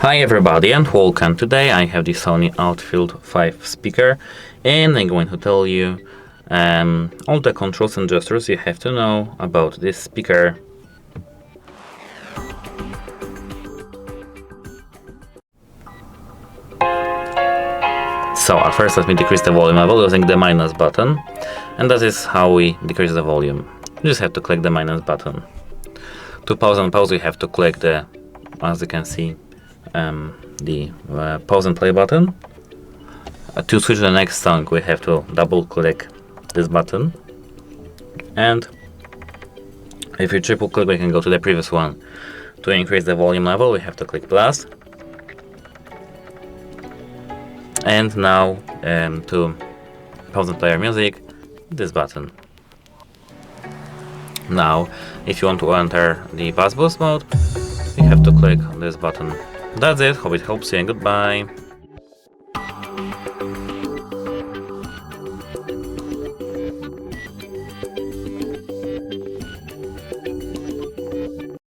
Hi everybody and welcome. Today I have the SONY ULT FIELD 5 speaker and I'm going to tell you all the controls and gestures you have to know about this speaker. So at first let me decrease the volume level using the minus button, and that is how we decrease the volume. You just have to click the minus button. To pause and pause you have to click the, as you can see, the pause and play button. To switch to the next song we have to double click this button, and if you triple click we can go to the previous one. To increase the volume level we have to click plus, and now to pause and play our music, this button. Now if you want to enter the bass boost mode you have to click on this button. That's it, hope it helps you and goodbye.